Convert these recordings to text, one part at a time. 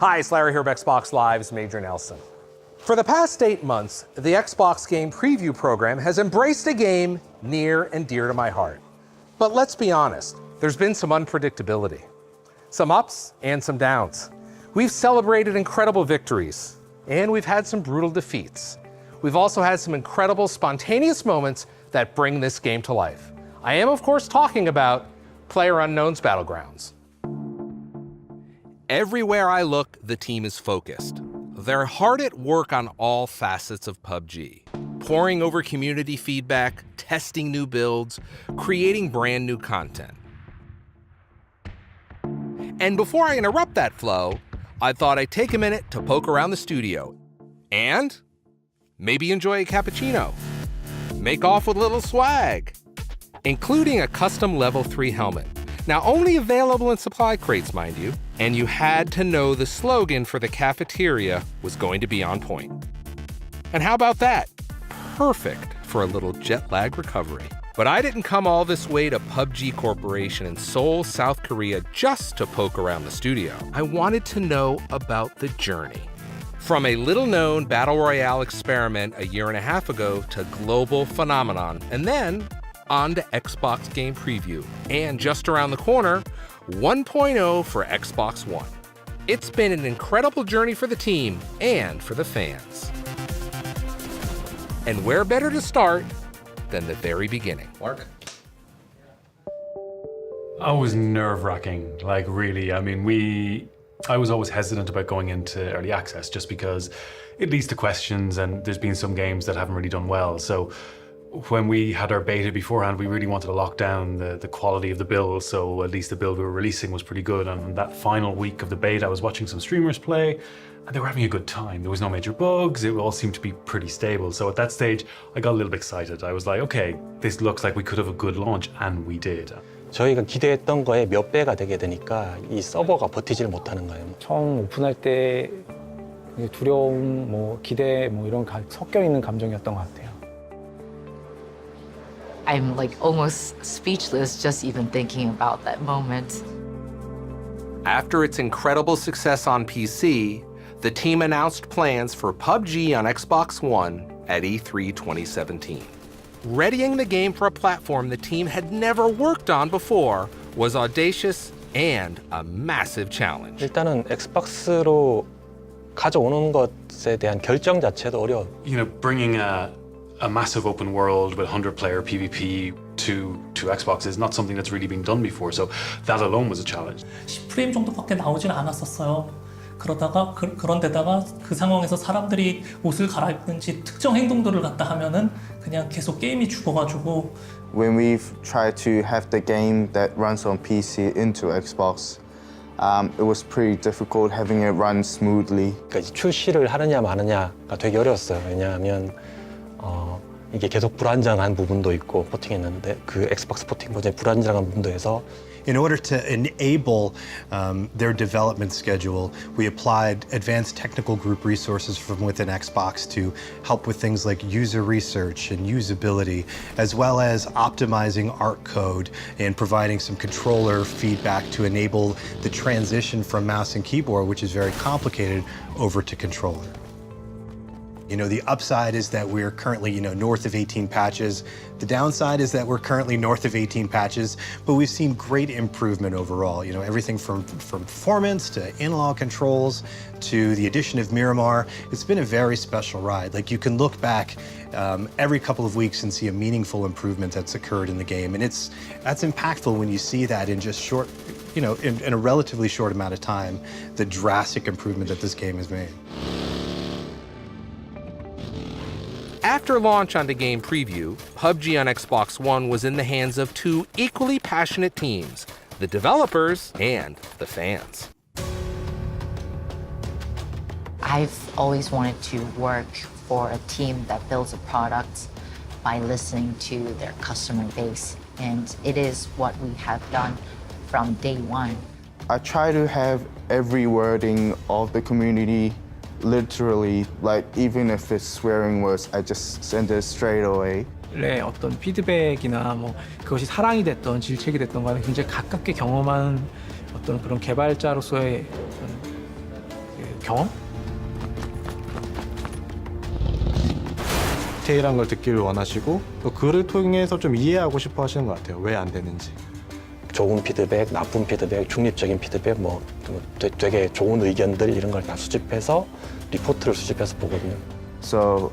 Hi, it's Larry here of Xbox Live's Major Nelson. For the past 8 months, the Xbox Game Preview program has embraced a game near and dear to my heart. But let's be honest, there's been some unpredictability. Some ups and some downs. We've celebrated incredible victories, and we've had some brutal defeats. We've also had some incredible spontaneous moments that bring this game to life. I am, of course, talking about PlayerUnknown's Battlegrounds. Everywhere I look, the team is focused. They're hard at work on all facets of PUBG, poring over community feedback, testing new builds, creating brand new content. And before I interrupt that flow, I thought I'd take a minute to poke around the studio and maybe enjoy a cappuccino, make off with a little swag, including a custom level 3 helmet. Now, only available in supply crates, mind you, and you had to know the slogan for the cafeteria was going to be on point. And how about that? Perfect for a little jet lag recovery. But I didn't come all this way to PUBG Corporation in Seoul, South Korea just to poke around the studio. I wanted to know about the journey. From a little-known Battle Royale experiment a year and a half ago to global phenomenon, and then on to Xbox Game Preview, and just around the corner, 1.0 for Xbox One. It's been an incredible journey for the team and for the fans. And where better to start than the very beginning? Mark? I was nerve-wracking, like really. I mean, I was always hesitant about going into early access just because it leads to questions, and there's been some games that haven't really done well. So when we had our beta beforehand, we really wanted to lock down the quality of the build, so at least the build we were releasing was pretty good. And that final week of the beta, I was watching some streamers play, and they were having a good time. There was no major bugs, it all seemed to be pretty stable. So at that stage, I got a little bit excited. I was like, okay, this looks like we could have a good launch, and we did. 저희가 기대했던 거에 몇 배가 되게 되니까 이 서버가 버티질 못하는 거예요. 처음 오픈할 때 두려움, 기대 이런 섞여 있는 감정이었던 것 같아요. I'm like almost speechless just even thinking about that moment. After its incredible success on PC, the team announced plans for PUBG on Xbox One at E3 2017. Readying the game for a platform the team had never worked on before was audacious and a massive challenge. 일단은 엑스박스로 가져오는 것에 대한 결정 자체도 어려워. You know, bringing a massive open world with 100-player PvP to Xbox is not something that's really been done before, so that alone was a challenge. 10프레임 정도밖에 나오질 않았었어요. 그러다가 그런데다가 그 상황에서 사람들이 옷을 갈아입든지 특정 행동들을 갖다 하면은 그냥 계속 게임이 죽어가지고. When we've tried to have the game that runs on PC into Xbox, it was pretty difficult having it run smoothly. 그러니까 출시를 하느냐 마느냐가 되게 어려웠어요. 왜냐하면 이게 계속 불안정한 부분도 있고 포팅했는데 그 엑스박스 포팅 버전이 불안정한 부분도 해서. In order to enable their development schedule, we applied advanced technical group resources from within Xbox to help with things like user research and usability, as well as optimizing art code and providing some controller feedback to enable the transition from mouse and keyboard, which is very complicated, over to controller. You know, the upside is that we're currently, north of 18 patches. The downside is that we're currently north of 18 patches, but we've seen great improvement overall. Everything from performance to analog controls to the addition of Miramar. It's been a very special ride. Like, you can look back every couple of weeks and see a meaningful improvement that's occurred in the game. And that's impactful when you see that in just short, in a relatively short amount of time, the drastic improvement that this game has made. After launch on the Game Preview, PUBG on Xbox One was in the hands of two equally passionate teams, the developers and the fans. I've always wanted to work for a team that builds a product by listening to their customer base, and it is what we have done from day one. I try to have every wording of the community literally, like even if it's swearing words, I just send it straight away. 어떤 피드백이나 그것이 사랑이 됐던 질책이 됐던 간에 굉장히 가깝게 경험한 어떤 그런 개발자로서의 경험? 디테일한 걸 듣기를 원하시고 또 그를 통해서 좀 이해하고 싶어 하시는 것 같아요. 왜 안 되는지. 좋은 피드백, 나쁜 피드백, 중립적인 피드백, 되게 좋은 의견들 이런 걸 다 수집해서 리포트를 수집해서 보거든요. So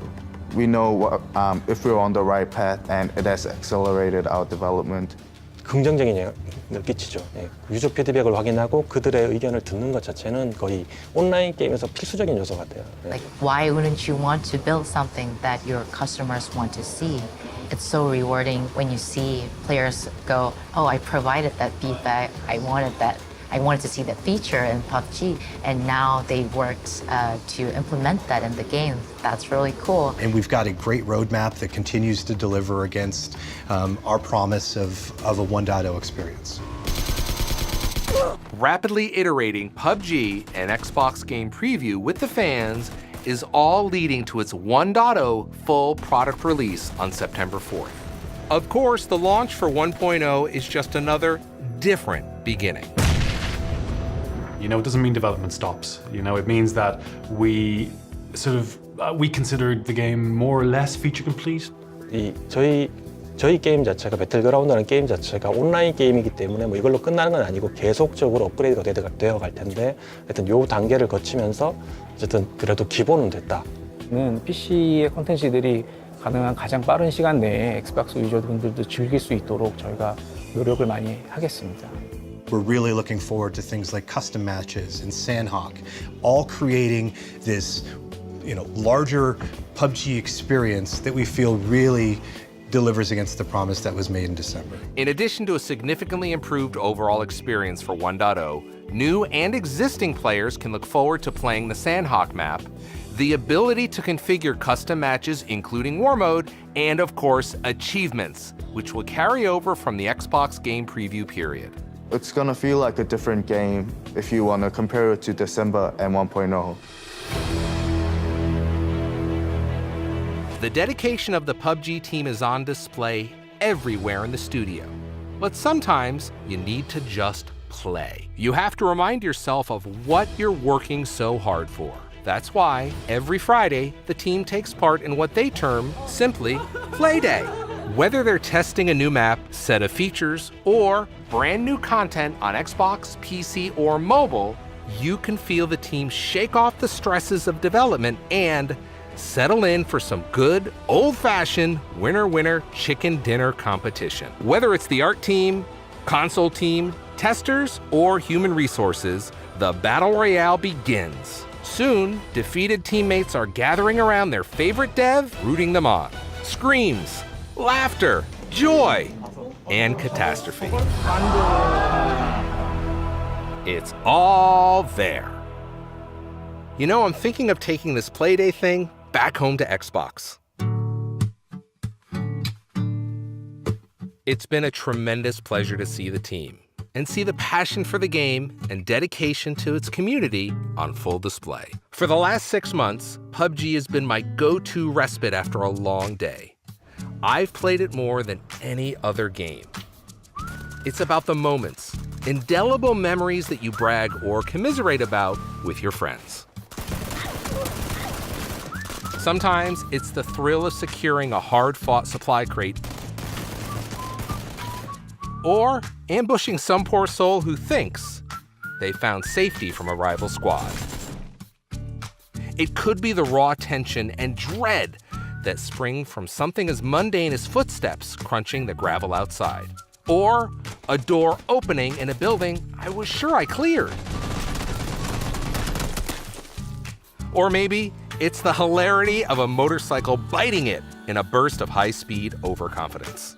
we know if we're on the right path and it has accelerated our development. 긍정적인 영향을 끼치죠. 예. 유저 피드백을 확인하고 그들의 의견을 듣는 것 자체는 거의 온라인 게임에서 필수적인 요소 같아요. 예. Like, why wouldn't you want to build something that your customers want to see? It's so rewarding when you see players go, oh, I provided that feedback. I wanted to see that feature in PUBG, and now they worked to implement that in the game. That's really cool. And we've got a great roadmap that continues to deliver against our promise of a 1.0 experience. Rapidly iterating PUBG and Xbox game preview with the fans is all leading to its 1.0 full product release on September 4th. Of course, the launch for 1.0 is just another different beginning. You know, it doesn't mean development stops. You know, it means that we we consider the game more or less feature complete. 저희 게임 자체가 배틀그라운드라는 게임 자체가 온라인 게임이기 때문에 뭐 이걸로 끝나는 건 아니고 계속적으로 업그레이드가 되어 갈 텐데 하여튼 요 단계를 거치면서 어쨌든 그래도 기본은 됐다. PC의 콘텐츠들이 가능한 가장 빠른 시간 내에 엑스박스 유저분들도 즐길 수 있도록 저희가 노력을 많이 하겠습니다. We're really looking forward to things like custom matches and Sandhawk, all creating this, larger PUBG experience that we feel really delivers against the promise that was made in December. In addition to a significantly improved overall experience for 1.0, new and existing players can look forward to playing the Sandhawk map, the ability to configure custom matches including War Mode, and of course, achievements, which will carry over from the Xbox game preview period. It's gonna feel like a different game if you wanna compare it to December and 1.0. The dedication of the PUBG team is on display everywhere in the studio. But sometimes you need to just play. You have to remind yourself of what you're working so hard for. That's why every Friday, the team takes part in what they term simply Play Day. Whether they're testing a new map, set of features, or brand new content on Xbox, PC, or mobile, you can feel the team shake off the stresses of development and settle in for some good, old-fashioned winner-winner chicken dinner competition. Whether it's the art team, console team, testers, or human resources, the Battle Royale begins. Soon, defeated teammates are gathering around their favorite dev, rooting them on. Screams, laughter, joy, and catastrophe. It's all there. You know, I'm thinking of taking this Playday thing back home to Xbox. It's been a tremendous pleasure to see the team and see the passion for the game and dedication to its community on full display. For the last 6 months, PUBG has been my go-to respite after a long day. I've played it more than any other game. It's about the moments, indelible memories that you brag or commiserate about with your friends. Sometimes it's the thrill of securing a hard-fought supply crate or ambushing some poor soul who thinks they found safety from a rival squad. It could be the raw tension and dread that spring from something as mundane as footsteps crunching the gravel outside, or a door opening in a building I was sure I cleared. Or maybe it's the hilarity of a motorcycle biting it in a burst of high-speed overconfidence.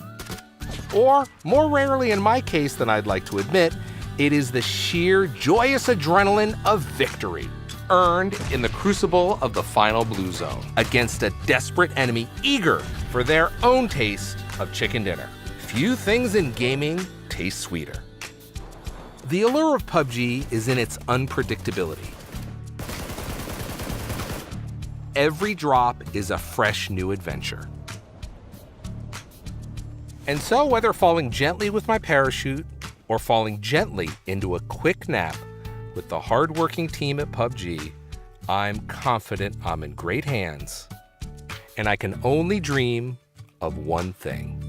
Or, more rarely in my case than I'd like to admit, it is the sheer joyous adrenaline of victory, earned in the crucible of the final blue zone, against a desperate enemy eager for their own taste of chicken dinner. Few things in gaming taste sweeter. The allure of PUBG is in its unpredictability. Every drop is a fresh new adventure. And so whether falling gently with my parachute or falling gently into a quick nap with the hardworking team at PUBG, I'm confident I'm in great hands, and I can only dream of one thing.